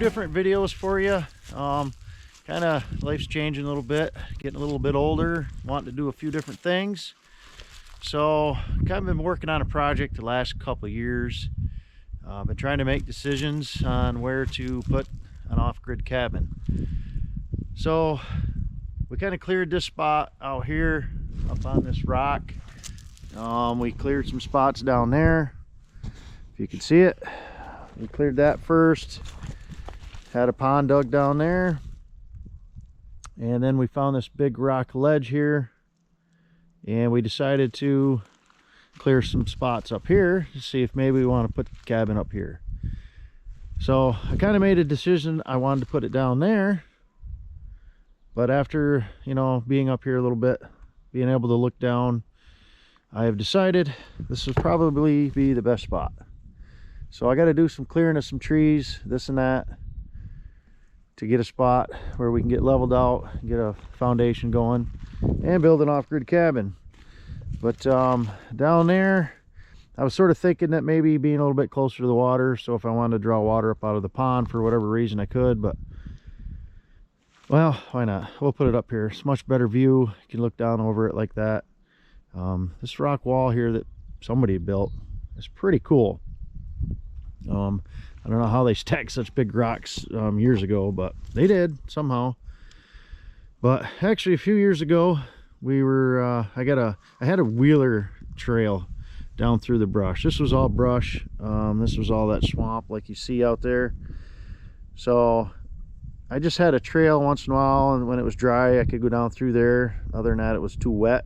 different videos for you. Kind of life's changing a little bit, getting a little bit older, wanting to do a few different things. So kind of been working on a project the last couple of years. Been trying to make decisions on where to put an off-grid cabin. So we kind of cleared this spot out here up on this rock. We cleared some spots down there, if you can see it. We cleared that first, had a pond dug down there, and then we found this big rock ledge here, and we decided to clear some spots up here to see if maybe we want to put the cabin up here. So I kind of made a decision. I wanted to put it down there, but after, you know, being up here a little bit, being able to look down, I have decided this would probably be the best spot. So I got to do some clearing of some trees, this and that, to get a spot where we can get leveled out, get a foundation going, and build an off-grid cabin. But down there, I was sort of thinking that maybe being a little bit closer to the water, so if I wanted to draw water up out of the pond for whatever reason I could, but well, why not? We'll put it up here. It's a much better view. You can look down over it like that. This rock wall here that somebody built is pretty cool. I don't know how they stacked such big rocks years ago, but they did somehow. But actually a few years ago, we were I had a wheeler trail down through the brush. This was all brush. This was all that swamp like you see out there. So I just had a trail once in a while, and when it was dry I could go down through there. Other than that, it was too wet.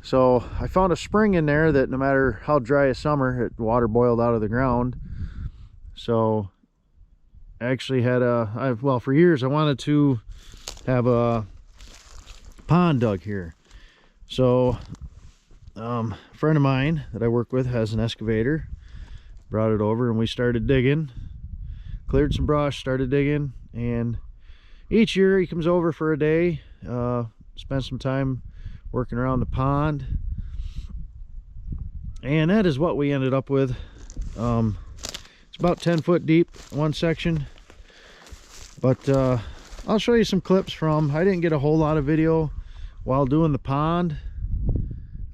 So I found a spring in there that no matter how dry as summer, water boiled out of the ground. So I actually had well, for years I wanted to have a pond dug here. So a friend of mine that I work with has an excavator, brought it over, and we started digging, cleared some brush, started digging, and each year he comes over for a day, spends some time working around the pond, and that is what we ended up with. It's about 10 foot deep, one section, but I'll show you some clips from. I didn't get a whole lot of video while doing the pond,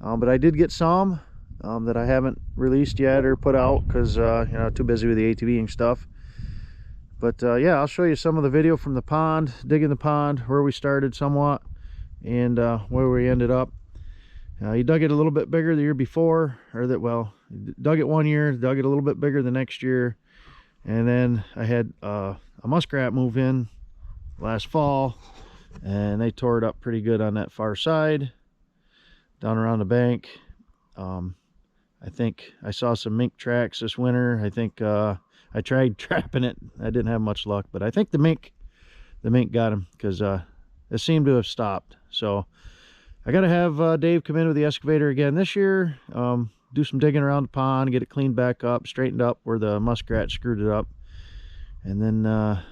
but I did get some that I haven't released yet or put out because you know, too busy with the ATVing stuff. But yeah, I'll show you some of the video from the pond, digging the pond, where we started somewhat, and where we ended up. He dug it a little bit bigger the year before, or that, well, dug it one year, dug it a little bit bigger the next year, and then I had a muskrat move in last fall, and they tore it up pretty good on that far side, down around the bank. I think I saw some mink tracks this winter. I think I tried trapping it. I didn't have much luck, but I think the mink got him, because it seemed to have stopped. So I gotta have Dave come in with the excavator again this year, do some digging around the pond, get it cleaned back up, straightened up where the muskrat screwed it up, and then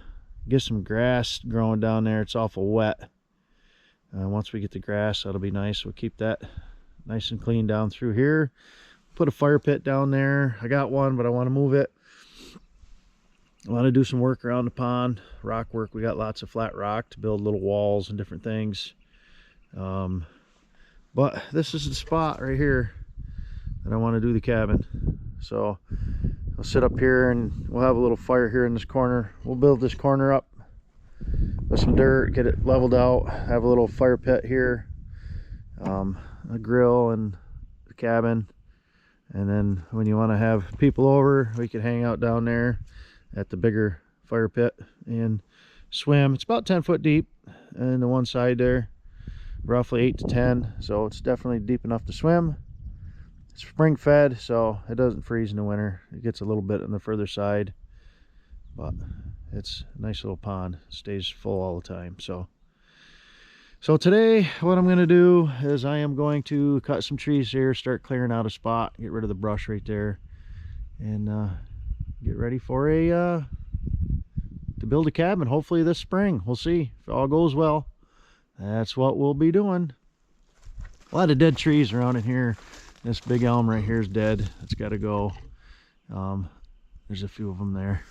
get some grass growing down there. It's awful wet. Once we get the grass, that'll be nice. We'll keep that nice and clean down through here. Put a fire pit down there. I got one, but I want to move it. I want to do some work around the pond, rock work. We got lots of flat rock to build little walls and different things. But this is the spot right here that I want to do the cabin. So I'll sit up here and we'll have a little fire here in this corner. We'll build this corner up with some dirt, get it leveled out, have a little fire pit here, a grill and the cabin. And then when you want to have people over, we can hang out down there at the bigger fire pit and swim. It's about 10 foot deep in the one side there, roughly 8 to 10, so it's definitely deep enough to swim. It's spring fed, so it doesn't freeze in the winter. It gets a little bit on the further side, but it's a nice little pond. It stays full all the time. So today what I'm going to do is I am going to cut some trees here, start clearing out a spot, get rid of the brush right there, and get ready for to build a cabin, hopefully this spring. We'll see if all goes well. That's what we'll be doing. A lot of dead trees around in here. This big elm right here is dead. It's got to go. There's a few of them there.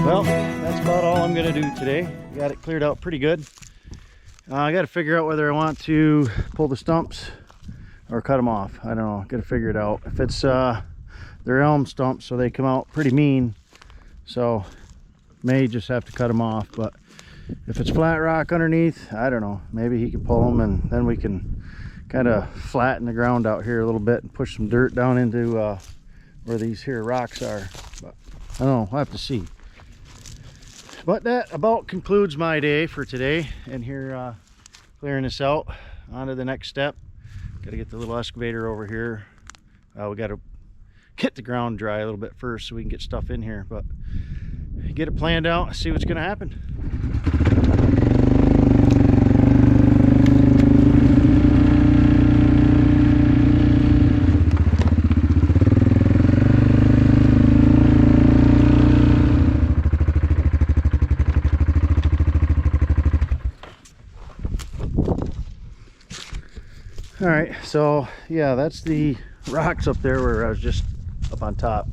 Well, that's about all I'm going to do today. Got it cleared out pretty good. I got to figure out whether I want to pull the stumps or cut them off. I don't know. Got to figure it out. If it's they're elm stumps, so they come out pretty mean, so may just have to cut them off. But if it's flat rock underneath, I don't know. Maybe he can pull them, and then we can kind of flatten the ground out here a little bit and push some dirt down into where these here rocks are. But I don't know. We'll have to see. But that about concludes my day for today, and here clearing this out. On to the next step. Got to get the little excavator over here. We got to get the ground dry a little bit first so we can get stuff in here, but get it planned out, see what's going to happen. All right, so yeah, that's the rocks up there where I was just up on top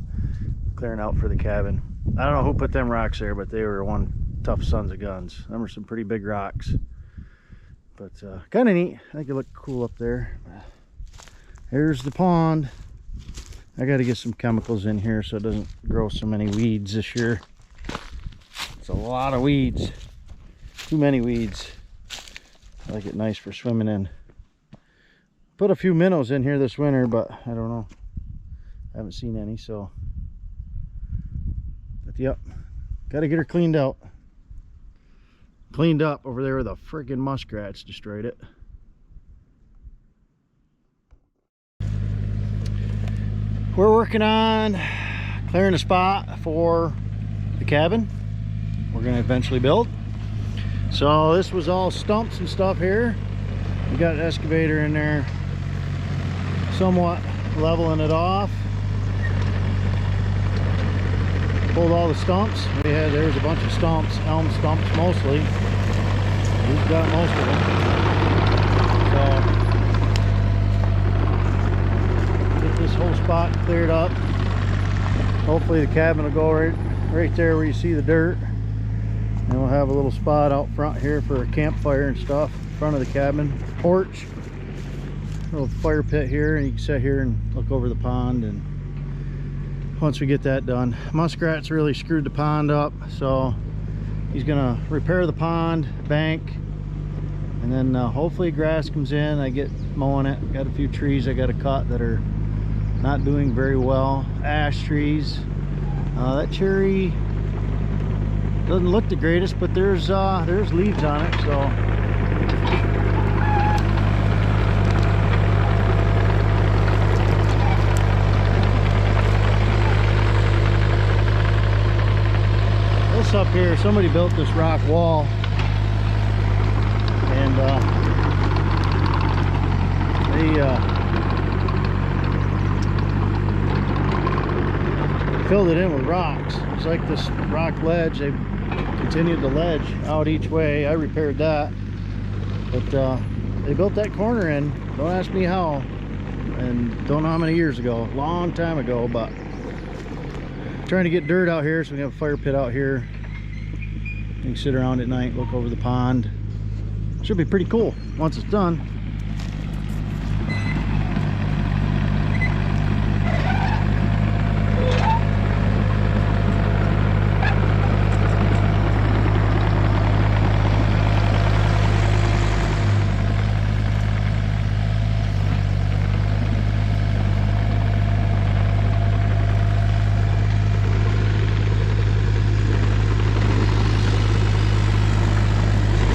clearing out for the cabin. I don't know who put them rocks there, but they were one tough sons of guns. Them are some pretty big rocks, but kind of neat. I think it looked cool up there. Here's the pond. I got to get some chemicals in here so it doesn't grow so many weeds this year. It's a lot of weeds, too many weeds. I like it nice for swimming in. Put a few minnows in here this winter, but I don't know. I haven't seen any, so. But yep, got to get her cleaned out. Cleaned up over there where the friggin' muskrats destroyed it. We're working on clearing a spot for the cabin we're going to eventually build. So this was all stumps and stuff here. We got an excavator in there somewhat leveling it off. Pulled all the stumps. There was a bunch of stumps, elm stumps mostly. We've got most of them. So get this whole spot cleared up. Hopefully the cabin will go right there where you see the dirt. And we'll have a little spot out front here for a campfire and stuff in front of the cabin. Porch. Little fire pit here, and you can sit here and look over the pond. And once we get that done, muskrats really screwed the pond up, so he's gonna repair the pond bank, and then hopefully grass comes in. I get mowing it. Got a few trees I got to cut that are not doing very well. Ash trees. That cherry doesn't look the greatest, but there's leaves on it, so up here, somebody built this rock wall, and they filled it in with rocks. It's like this rock ledge. They continued the ledge out each way. I repaired that, but they built that corner in. Don't ask me how. and don't know how many years ago, a long time ago, but trying to get dirt out here so we have a fire pit out here. You can sit around at night, look over the pond. Should be pretty cool once it's done.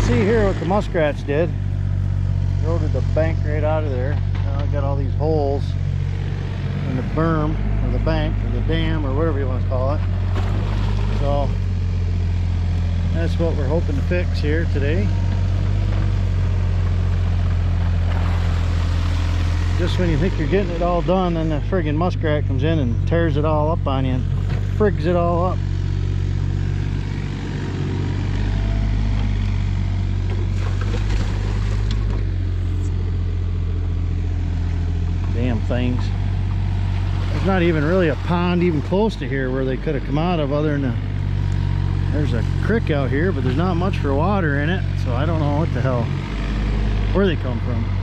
See here what the muskrats did. Eroded the bank right out of there. Now I got all these holes in the berm or the bank or the dam or whatever you want to call it. So that's what we're hoping to fix here today. Just when you think you're getting it all done, then the friggin' muskrat comes in and tears it all up on you and frigs it all up. Damn things. There's not even really a pond even close to here where they could have come out of, other than there's a creek out here, but there's not much for water in it, so I don't know what the hell, where they come from.